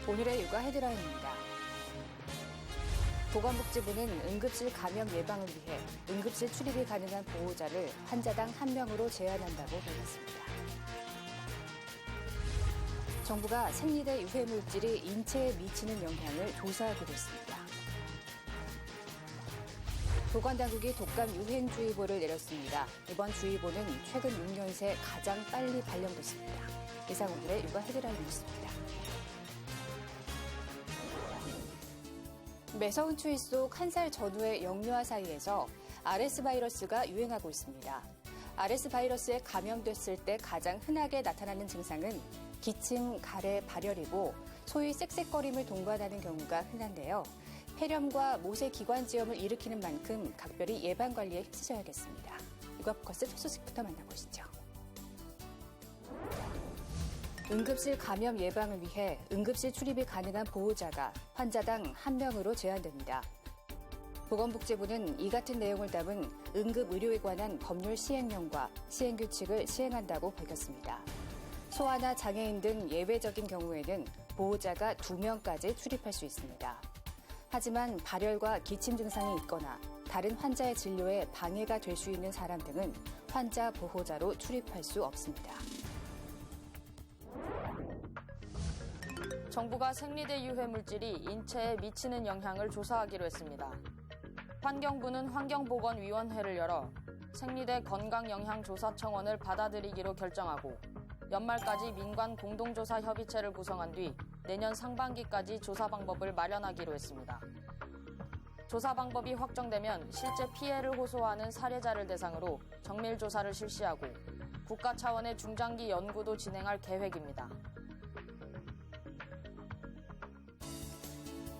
오늘의 육아 헤드라인입니다. 보건복지부는 응급실 감염 예방을 위해 응급실 출입이 가능한 보호자를 환자당 1명으로 제한한다고 밝혔습니다. 정부가 생리대 유해물질이 인체에 미치는 영향을 조사하기로 했습니다. 보건당국이 독감 유행주의보를 내렸습니다. 이번 주의보는 최근 6년 새 가장 빨리 발령됐습니다. 이상 오늘의 육아 헤드라인 뉴스입니다. 매서운 추위 속 1살 전후의 영유아 사이에서 RS 바이러스가 유행하고 있습니다. RS 바이러스에 감염됐을 때 가장 흔하게 나타나는 증상은 기침, 가래, 발열이고 소위 쌕쌕거림을 동반하는 경우가 흔한데요. 폐렴과 모세 기관지염을 일으키는 만큼 각별히 예방관리에 힘쓰셔야겠습니다. 육아포커스 첫 소식부터 만나보시죠. 응급실 감염 예방을 위해 응급실 출입이 가능한 보호자가 환자당 1명으로 제한됩니다. 보건복지부는 이 같은 내용을 담은 응급의료에 관한 법률 시행령과 시행규칙을 시행한다고 밝혔습니다. 소아나 장애인 등 예외적인 경우에는 보호자가 2명까지 출입할 수 있습니다. 하지만 발열과 기침 증상이 있거나 다른 환자의 진료에 방해가 될 수 있는 사람 등은 환자 보호자로 출입할 수 없습니다. 정부가 생리대 유해 물질이 인체에 미치는 영향을 조사하기로 했습니다. 환경부는 환경보건위원회를 열어 생리대 건강영향조사청원을 받아들이기로 결정하고 연말까지 민관 공동조사 협의체를 구성한 뒤 내년 상반기까지 조사 방법을 마련하기로 했습니다. 조사 방법이 확정되면 실제 피해를 호소하는 사례자를 대상으로 정밀 조사를 실시하고 국가 차원의 중장기 연구도 진행할 계획입니다.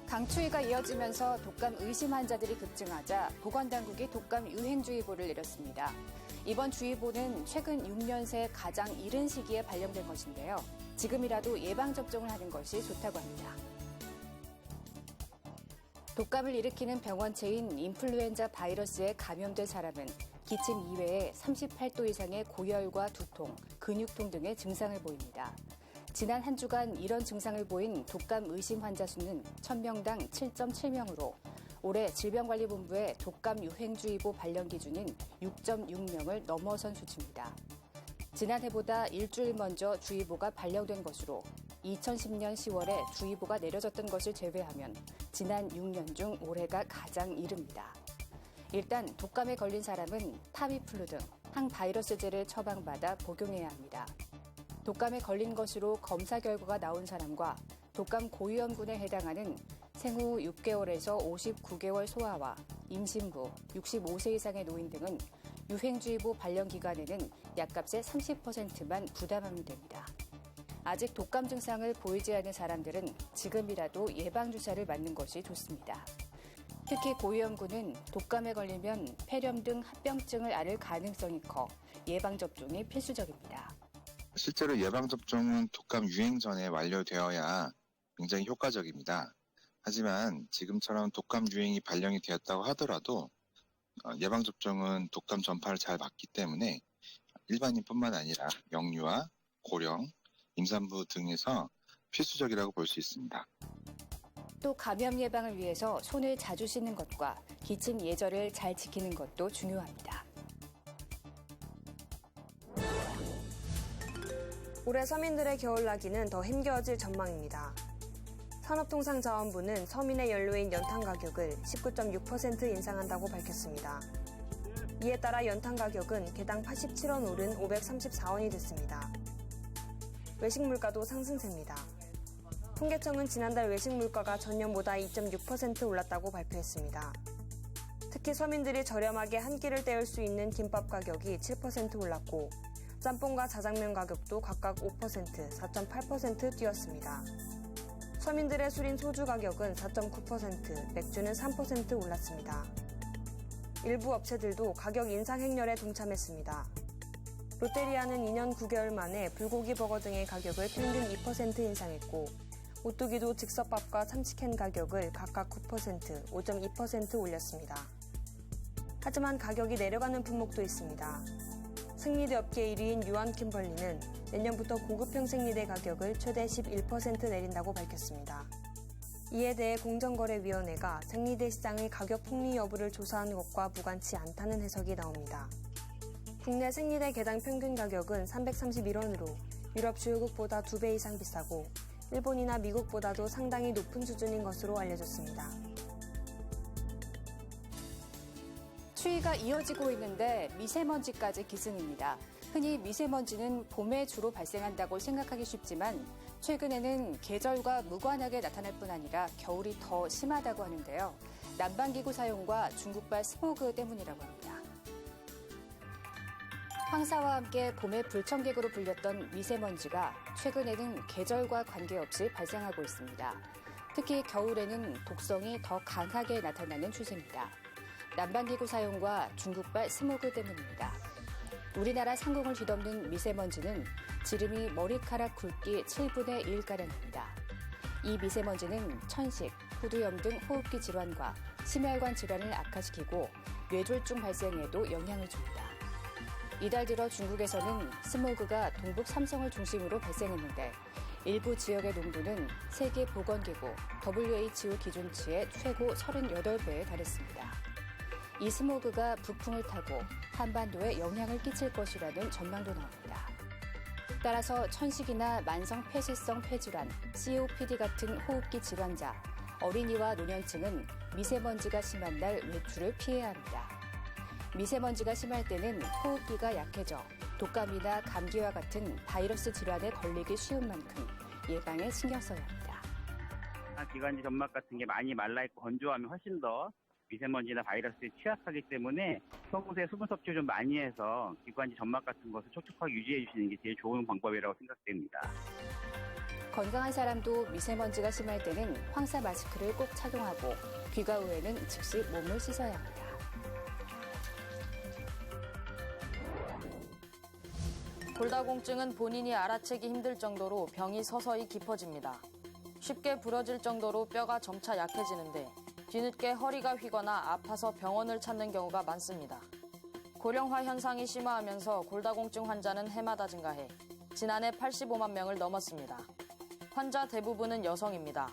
강추위가 이어지면서 독감 의심 환자들이 급증하자 보건당국이 독감 유행주의보를 내렸습니다. 이번 주의보는 최근 6년 새 가장 이른 시기에 발령된 것인데요. 지금이라도 예방접종을 하는 것이 좋다고 합니다. 독감을 일으키는 병원체인 인플루엔자 바이러스에 감염된 사람은 기침 이외에 38도 이상의 고열과 두통, 근육통 등의 증상을 보입니다. 지난 한 주간 이런 증상을 보인 독감 의심 환자 수는 1000명당 7.7명으로 올해 질병관리본부의 독감 유행주의보 발령 기준인 6.6명을 넘어선 수치입니다. 지난해보다 일주일 먼저 주의보가 발령된 것으로 2010년 10월에 주의보가 내려졌던 것을 제외하면 지난 6년 중 올해가 가장 이릅니다. 일단 독감에 걸린 사람은 타미플루 등 항바이러스제를 처방받아 복용해야 합니다. 독감에 걸린 것으로 검사 결과가 나온 사람과 독감 고위험군에 해당하는 생후 6개월에서 59개월 소아와 임신부, 65세 이상의 노인 등은 유행주의보 발령 기간에는 약값의 30%만 부담하면 됩니다. 아직 독감 증상을 보이지 않는 사람들은 지금이라도 예방주사를 맞는 것이 좋습니다. 특히 고위험군은 독감에 걸리면 폐렴 등 합병증을 앓을 가능성이 커 예방접종이 필수적입니다. 실제로 예방접종은 독감 유행 전에 완료되어야 굉장히 효과적입니다. 하지만 지금처럼 독감 유행이 발령이 되었다고 하더라도 예방접종은 독감 전파를 잘 막기 때문에 일반인뿐만 아니라 영유아, 고령, 임산부 등에서 필수적이라고 볼 수 있습니다. 또 감염 예방을 위해서 손을 자주 씻는 것과 기침 예절을 잘 지키는 것도 중요합니다. 올해 서민들의 겨울나기는 더 힘겨워질 전망입니다. 산업통상자원부는 서민의 연료인 연탄 가격을 19.6% 인상한다고 밝혔습니다. 이에 따라 연탄 가격은 개당 87원 오른 534원이 됐습니다. 외식 물가도 상승세입니다. 통계청은 지난달 외식 물가가 전년보다 2.6% 올랐다고 발표했습니다. 특히 서민들이 저렴하게 한 끼를 때울 수 있는 김밥 가격이 7% 올랐고 짬뽕과 자장면 가격도 각각 5%, 4.8% 뛰었습니다. 서민들의 술인 소주 가격은 4.9%, 맥주는 3% 올랐습니다. 일부 업체들도 가격 인상 행렬에 동참했습니다. 롯데리아는 2년 9개월 만에 불고기 버거 등의 가격을 평균 2% 인상했고 오뚜기도 즉석밥과 참치캔 가격을 각각 9%, 5.2% 올렸습니다. 하지만 가격이 내려가는 품목도 있습니다. 생리대 업계 1위인 유한킴벌리는 내년부터 고급형 생리대 가격을 최대 11% 내린다고 밝혔습니다. 이에 대해 공정거래위원회가 생리대 시장의 가격 폭리 여부를 조사한 것과 무관치 않다는 해석이 나옵니다. 국내 생리대 개당 평균 가격은 331원으로 유럽 주요국보다 2배 이상 비싸고 일본이나 미국보다도 상당히 높은 수준인 것으로 알려졌습니다. 추위가 이어지고 있는데 미세먼지까지 기승입니다. 흔히 미세먼지는 봄에 주로 발생한다고 생각하기 쉽지만 최근에는 계절과 무관하게 나타날 뿐 아니라 겨울이 더 심하다고 하는데요. 난방기구 사용과 중국발 스모그 때문이라고 합니다. 황사와 함께 봄의 불청객으로 불렸던 미세먼지가 최근에는 계절과 관계없이 발생하고 있습니다. 특히 겨울에는 독성이 더 강하게 나타나는 추세입니다. 난방기구 사용과 중국발 스모그 때문입니다. 우리나라 상공을 뒤덮는 미세먼지는 지름이 머리카락 굵기 7분의 1가량입니다. 이 미세먼지는 천식, 후두염 등 호흡기 질환과 심혈관 질환을 악화시키고 뇌졸중 발생에도 영향을 줍니다. 이달 들어 중국에서는 스모그가 동북 삼성을 중심으로 발생했는데 일부 지역의 농도는 세계보건기구 WHO 기준치의 최고 38배에 달했습니다. 이 스모그가 북풍을 타고 한반도에 영향을 끼칠 것이라는 전망도 나옵니다. 따라서 천식이나 만성 폐쇄성 폐질환, COPD 같은 호흡기 질환자, 어린이와 노년층은 미세먼지가 심한 날 외출을 피해야 합니다. 미세먼지가 심할 때는 호흡기가 약해져 독감이나 감기와 같은 바이러스 질환에 걸리기 쉬운 만큼 예방에 신경 써야 합니다. 기관지 점막 같은 게 많이 말라있고 건조하면 훨씬 더 미세먼지나 바이러스에 취약하기 때문에 평소에 수분 섭취를 좀 많이 해서 기관지 점막 같은 것을 촉촉하게 유지해 주시는 게 제일 좋은 방법이라고 생각됩니다. 건강한 사람도 미세먼지가 심할 때는 황사 마스크를 꼭 착용하고 귀가 후에는 즉시 몸을 씻어야 합니다. 골다공증은 본인이 알아채기 힘들 정도로 병이 서서히 깊어집니다. 쉽게 부러질 정도로 뼈가 점차 약해지는데 뒤늦게 허리가 휘거나 아파서 병원을 찾는 경우가 많습니다. 고령화 현상이 심화하면서 골다공증 환자는 해마다 증가해 지난해 85만 명을 넘었습니다. 환자 대부분은 여성입니다.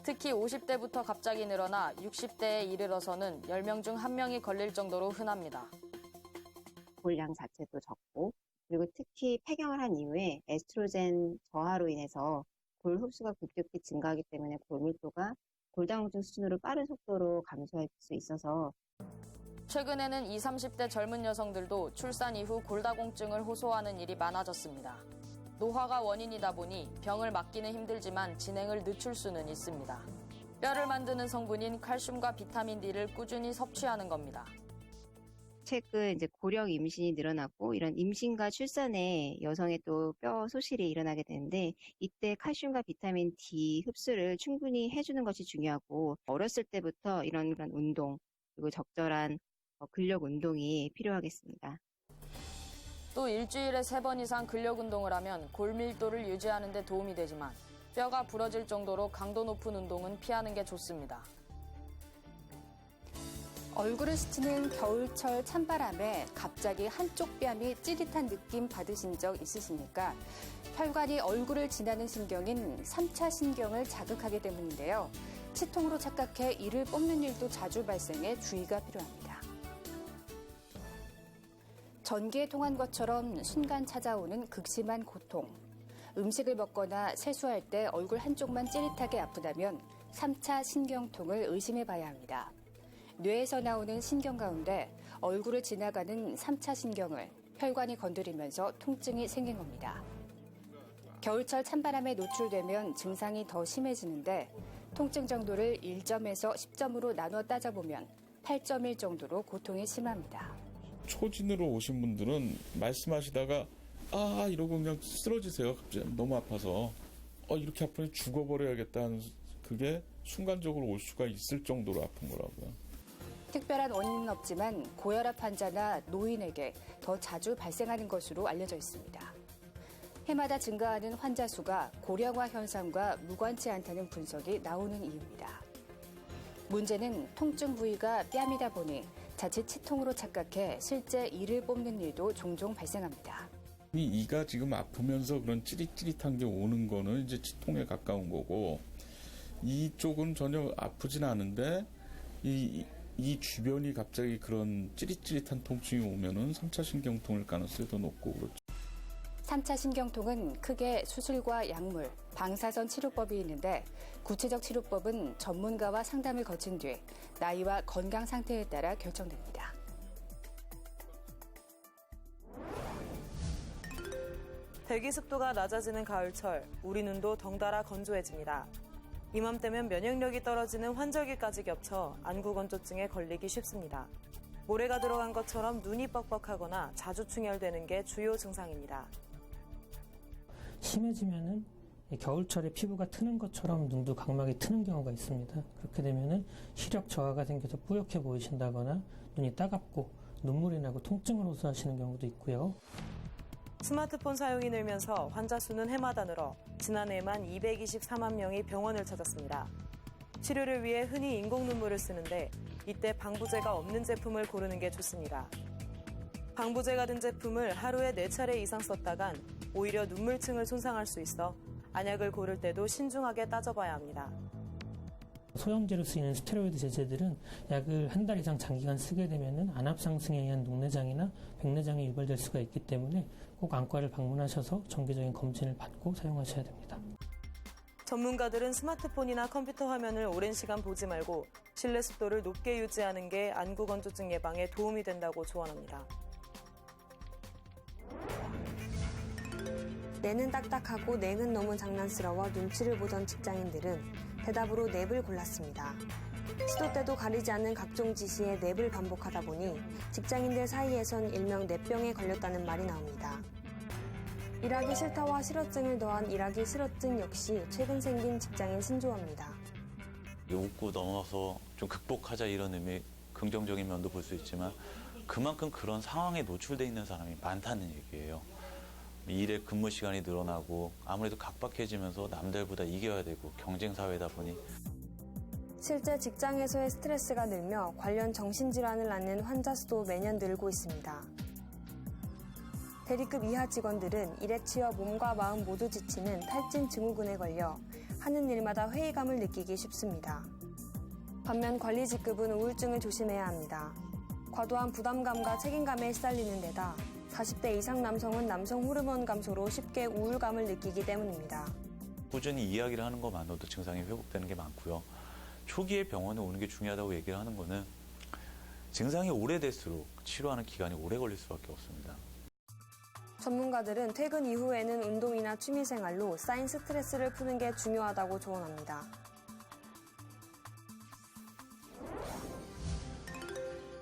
특히 50대부터 갑자기 늘어나 60대에 이르러서는 10명 중 1명이 걸릴 정도로 흔합니다. 골량 자체도 적고 그리고 특히 폐경을 한 이후에 에스트로겐 저하로 인해서 골 흡수가 급격히 증가하기 때문에 골밀도가 골다공증 수준으로 빠른 속도로 감소할 수 있어서 최근에는 20, 30대 젊은 여성들도 출산 이후 골다공증을 호소하는 일이 많아졌습니다. 노화가 원인이다 보니 병을 막기는 힘들지만 진행을 늦출 수는 있습니다. 뼈를 만드는 성분인 칼슘과 비타민 D를 꾸준히 섭취하는 겁니다. 최근 이제 고령 임신이 늘어나고 이런 임신과 출산에 여성의 또 뼈 소실이 일어나게 되는데 이때 칼슘과 비타민 D 흡수를 충분히 해주는 것이 중요하고 어렸을 때부터 이런 운동 그리고 적절한 근력 운동이 필요하겠습니다. 또 일주일에 3번 이상 근력 운동을 하면 골밀도를 유지하는 데 도움이 되지만 뼈가 부러질 정도로 강도 높은 운동은 피하는 게 좋습니다. 얼굴을 스치는 겨울철 찬바람에 갑자기 한쪽 뺨이 찌릿한 느낌 받으신 적 있으십니까? 혈관이 얼굴을 지나는 신경인 3차 신경을 자극하게 때문인데요. 치통으로 착각해 이를 뽑는 일도 자주 발생해 주의가 필요합니다. 전기에 통한 것처럼 순간 찾아오는 극심한 고통. 음식을 먹거나 세수할 때 얼굴 한쪽만 찌릿하게 아프다면 3차 신경통을 의심해 봐야 합니다. 뇌에서 나오는 신경 가운데 얼굴을 지나가는 3차 신경을 혈관이 건드리면서 통증이 생긴 겁니다. 겨울철 찬바람에 노출되면 증상이 더 심해지는데 통증 정도를 1점에서 10점으로 나눠 따져보면 8.1 정도로 고통이 심합니다. 초진으로 오신 분들은 말씀하시다가 이러고 그냥 쓰러지세요. 갑자기 너무 아파서 이렇게 아프니 죽어버려야겠다 하는 그게 순간적으로 올 수가 있을 정도로 아픈 거라고요. 특별한 원인은 없지만 고혈압 환자나 노인에게 더 자주 발생하는 것으로 알려져 있습니다. 해마다 증가하는 환자 수가 고령화 현상과 무관치 않다는 분석이 나오는 이유입니다. 문제는 통증 부위가 뺨이다 보니 자칫 치통으로 착각해 실제 이를 뽑는 일도 종종 발생합니다. 이 이가 지금 아프면서 그런 찌릿찌릿한 게 오는 거는 이제 치통에 가까운 거고, 이쪽은 전혀 아프진 않은데 이 주변이 갑자기 그런 찌릿찌릿한 통증이 오면은 3차 신경통일 가능성이 더 높고 그렇죠. 3차 신경통은 크게 수술과 약물, 방사선 치료법이 있는데 구체적 치료법은 전문가와 상담을 거친 뒤 나이와 건강 상태에 따라 결정됩니다. 대기 습도가 낮아지는 가을철, 우리 눈도 덩달아 건조해집니다. 이맘때면 면역력이 떨어지는 환절기까지 겹쳐 안구건조증에 걸리기 쉽습니다. 모래가 들어간 것처럼 눈이 뻑뻑하거나 자주 충혈되는 게 주요 증상입니다. 심해지면은 겨울철에 피부가 트는 것처럼 눈도 각막이 트는 경우가 있습니다. 그렇게 되면은 시력 저하가 생겨서 뿌옇게 보이신다거나 눈이 따갑고 눈물이 나고 통증을 호소하시는 경우도 있고요. 스마트폰 사용이 늘면서 환자 수는 해마다 늘어 지난해에만 224만 명이 병원을 찾았습니다. 치료를 위해 흔히 인공 눈물을 쓰는데 이때 방부제가 없는 제품을 고르는 게 좋습니다. 방부제가 든 제품을 하루에 4차례 이상 썼다간 오히려 눈물층을 손상할 수 있어 안약을 고를 때도 신중하게 따져봐야 합니다. 소형제로 쓰이는 스테로이드 제제들은 약을 한 달 이상 장기간 쓰게 되면 안압 상승에 의한 녹내장이나 백내장이 유발될 수가 있기 때문에 꼭 안과를 방문하셔서 정기적인 검진을 받고 사용하셔야 됩니다. 전문가들은 스마트폰이나 컴퓨터 화면을 오랜 시간 보지 말고 실내 습도를 높게 유지하는 게 안구 건조증 예방에 도움이 된다고 조언합니다. 뇌는 딱딱하고 냉은 너무 장난스러워 눈치를 보던 직장인들은 대답으로 냅을 골랐습니다. 시도 때도 가리지 않는 각종 지시에 냅을 반복하다 보니 직장인들 사이에선 일명 냅병에 걸렸다는 말이 나옵니다. 일하기 싫다와 싫어증을 더한 일하기 싫어증 역시 최근 생긴 직장인 신조어입니다. 웃고 넘어서 좀 극복하자 이런 의미, 긍정적인 면도 볼 수 있지만 그만큼 그런 상황에 노출돼 있는 사람이 많다는 얘기예요. 일의 근무 시간이 늘어나고 아무래도 각박해지면서 남들보다 이겨야 되고 경쟁 사회다 보니 실제 직장에서의 스트레스가 늘며 관련 정신질환을 앓는 환자 수도 매년 늘고 있습니다. 대리급 이하 직원들은 일에 치여 몸과 마음 모두 지치는 탈진 증후군에 걸려 하는 일마다 회의감을 느끼기 쉽습니다. 반면 관리직급은 우울증을 조심해야 합니다. 과도한 부담감과 책임감에 시달리는 데다 40대 이상 남성은 남성 호르몬 감소로 쉽게 우울감을 느끼기 때문입니다. 꾸준히 이야기를 하는 것만으로도 증상이 회복되는 게 많고요. 초기에 병원에 오는 게 중요하다고 얘기를 하는 거는 증상이 오래될수록 치료하는 기간이 오래 걸릴 수밖에 없습니다. 전문가들은 퇴근 이후에는 운동이나 취미생활로 쌓인 스트레스를 푸는 게 중요하다고 조언합니다.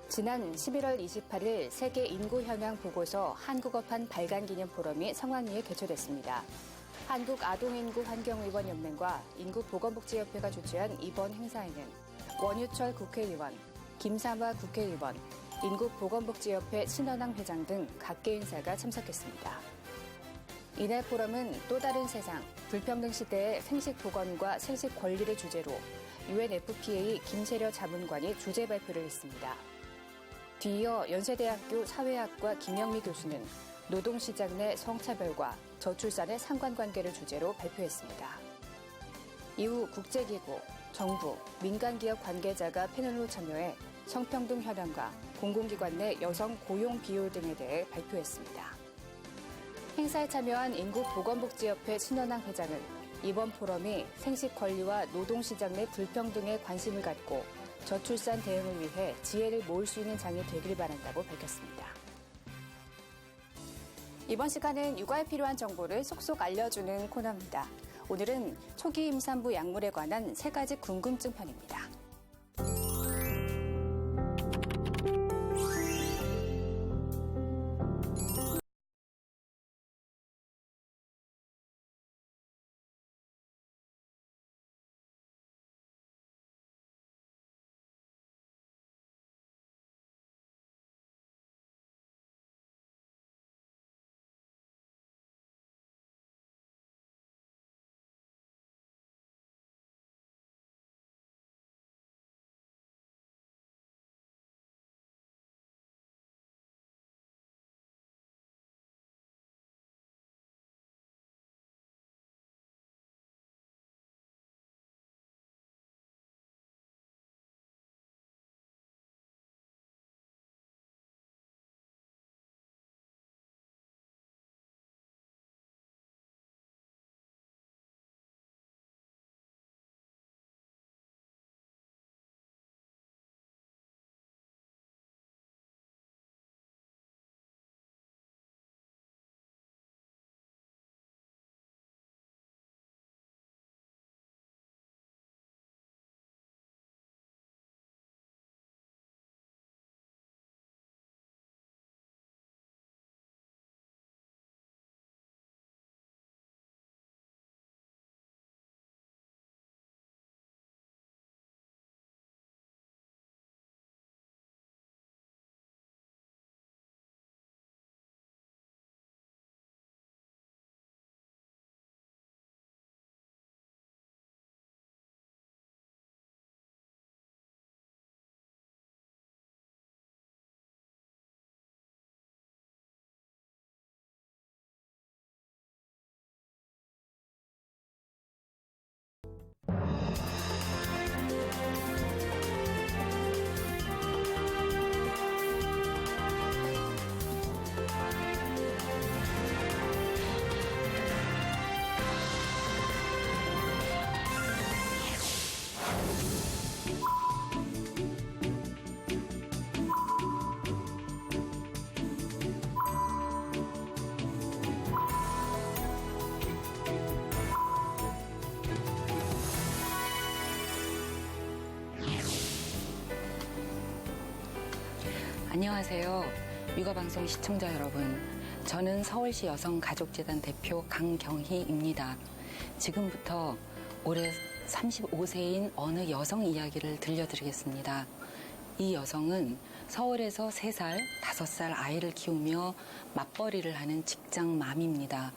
지난 11월 28일 세계 인구 현황 보고서 한국어판 발간 기념 포럼이 성황리에 개최됐습니다. 한국아동인구환경의원연맹과 인구보건복지협회가 주최한 이번 행사에는 원유철 국회의원, 김삼화 국회의원, 인구보건복지협회 신원항 회장 등 각계 인사가 참석했습니다. 이날 포럼은 또 다른 세상, 불평등 시대의 생식보건과 생식권리를 주제로 UNFPA 김세려 자문관이 주제 발표를 했습니다. 뒤이어 연세대학교 사회학과 김영미 교수는 노동시장 내 성차별과 저출산의 상관관계를 주제로 발표했습니다. 이후 국제기구, 정부, 민간기업 관계자가 패널로 참여해 성평등 현황과 공공기관 내 여성 고용 비율 등에 대해 발표했습니다. 행사에 참여한 인구보건복지협회 신원항 회장은 이번 포럼이 생식권리와 노동시장 내 불평등에 관심을 갖고 저출산 대응을 위해 지혜를 모을 수 있는 장이 되길 바란다고 밝혔습니다. 이번 시간은 육아에 필요한 정보를 속속 알려주는 코너입니다. 오늘은 초기 임산부 약물에 관한 3가지 궁금증 편입니다. 안녕하세요. 육아방송 시청자 여러분. 저는 서울시 여성가족재단 대표 강경희입니다. 지금부터 올해 35세인 어느 여성 이야기를 들려드리겠습니다. 이 여성은 서울에서 3살, 5살 아이를 키우며 맞벌이를 하는 직장맘입니다.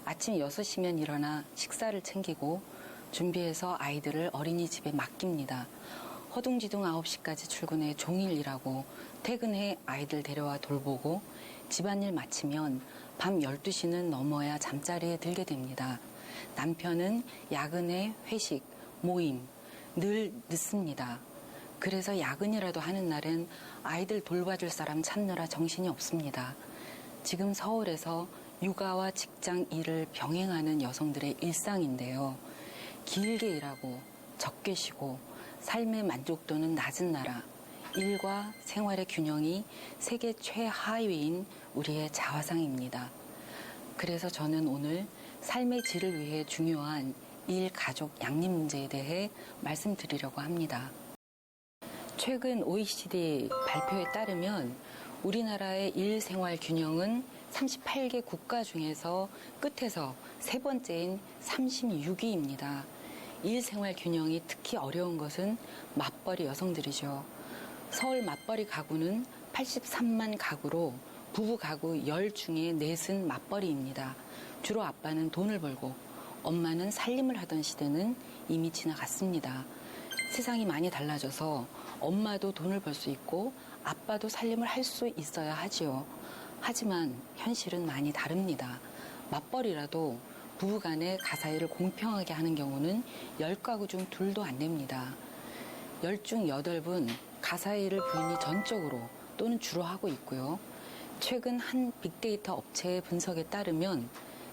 아침 6시면 일어나 식사를 챙기고 준비해서 아이들을 어린이집에 맡깁니다. 허둥지둥 9시까지 출근해 종일 일하고 퇴근해 아이들 데려와 돌보고 집안일 마치면 밤 12시는 넘어야 잠자리에 들게 됩니다. 남편은 야근에 회식, 모임 늘 늦습니다. 그래서 야근이라도 하는 날엔 아이들 돌봐줄 사람 찾느라 정신이 없습니다. 지금 서울에서 육아와 직장 일을 병행하는 여성들의 일상인데요. 길게 일하고 적게 쉬고 삶의 만족도는 낮은 나라, 일과 생활의 균형이 세계 최하위인 우리의 자화상입니다. 그래서 저는 오늘 삶의 질을 위해 중요한 일, 가족, 양립 문제에 대해 말씀드리려고 합니다. 최근 OECD 발표에 따르면 우리나라의 일, 생활 균형은 38개 국가 중에서 끝에서 3번째인 36위입니다. 일, 생활 균형이 특히 어려운 것은 맞벌이 여성들이죠. 서울 맞벌이 가구는 83만 가구로 부부 가구 10 중에 4은 맞벌이입니다. 주로 아빠는 돈을 벌고 엄마는 살림을 하던 시대는 이미 지나갔습니다. 세상이 많이 달라져서 엄마도 돈을 벌 수 있고 아빠도 살림을 할 수 있어야 하지요. 하지만 현실은 많이 다릅니다. 맞벌이라도 부부간의 가사일을 공평하게 하는 경우는 10가구 중 2도 안 됩니다. 10 중 8은 가사일을 부인이 전적으로 또는 주로 하고 있고요. 최근 한 빅데이터 업체의 분석에 따르면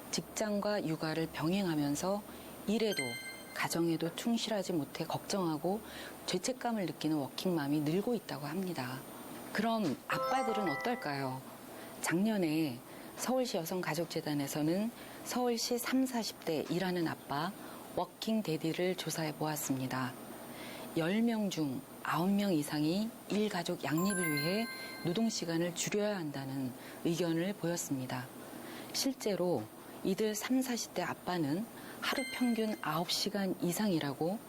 직장과 육아를 병행하면서 일에도 가정에도 충실하지 못해 걱정하고 죄책감을 느끼는 워킹맘이 늘고 있다고 합니다. 그럼 아빠들은 어떨까요? 작년에 서울시 여성가족재단에서는 서울시 30, 40대 일하는 아빠 워킹 데디를 조사해 보았습니다. 10명 중 9명 이상이 일가족 양립을 위해 노동시간을 줄여야 한다는 의견을 보였습니다. 실제로 이들 30, 40대 아빠는 하루 평균 9시간 이상 일하고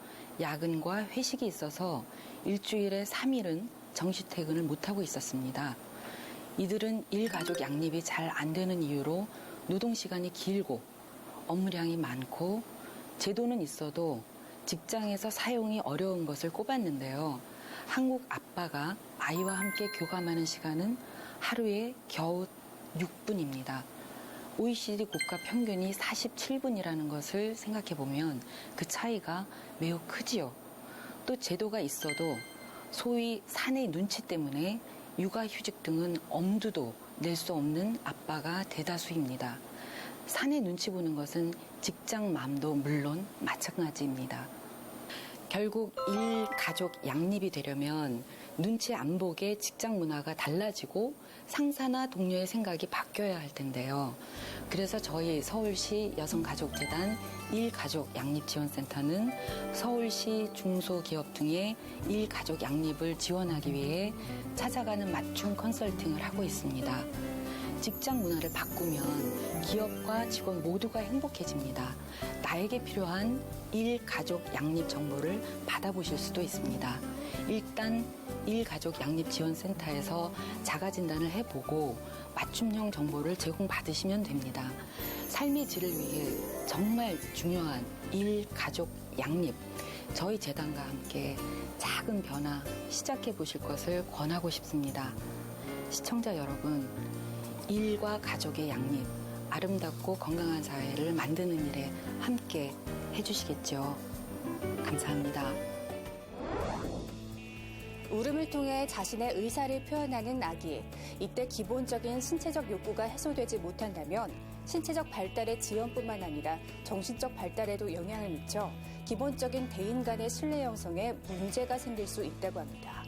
야근과 회식이 있어서 일주일에 3일은 정시퇴근을 못하고 있었습니다. 이들은 일가족 양립이 잘 안 되는 이유로 노동시간이 길고 업무량이 많고 제도는 있어도 직장에서 사용이 어려운 것을 꼽았는데요. 한국 아빠가 아이와 함께 교감하는 시간은 하루에 겨우 6분입니다. OECD 국가 평균이 47분이라는 것을 생각해 보면 그 차이가 매우 크지요. 또 제도가 있어도 소위 사내 눈치 때문에 육아휴직 등은 엄두도 낼 수 없는 아빠가 대다수입니다. 사내 눈치 보는 것은 직장맘도 물론 마찬가지입니다. 결국 일, 가족 양립이 되려면 눈치 안 보게 직장 문화가 달라지고 상사나 동료의 생각이 바뀌어야 할 텐데요. 그래서 저희 서울시 여성가족재단 일가족 양립지원센터는 서울시 중소기업 등의 일가족 양립을 지원하기 위해 찾아가는 맞춤 컨설팅을 하고 있습니다. 직장 문화를 바꾸면 기업과 직원 모두가 행복해집니다. 나에게 필요한 일가족 양립 정보를 받아보실 수도 있습니다. 일단 일가족 양립지원센터에서 자가진단을 해보고 맞춤형 정보를 제공받으시면 됩니다. 삶의 질을 위해 정말 중요한 일가족 양립, 저희 재단과 함께 작은 변화 시작해 보실 것을 권하고 싶습니다. 시청자 여러분, 일과 가족의 양립, 아름답고 건강한 사회를 만드는 일에 함께 해주시겠죠. 감사합니다. 울음을 통해 자신의 의사를 표현하는 아기. 이때 기본적인 신체적 욕구가 해소되지 못한다면 신체적 발달의 지연뿐만 아니라 정신적 발달에도 영향을 미쳐 기본적인 대인 간의 신뢰 형성에 문제가 생길 수 있다고 합니다.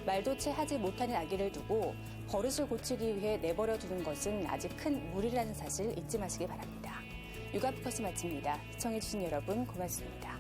말도 채 하지 못하는 아기를 두고 버릇을 고치기 위해 내버려 두는 것은 아직 큰 무리라는 사실 잊지 마시기 바랍니다. 육아포커스 마칩니다. 시청해주신 여러분 고맙습니다.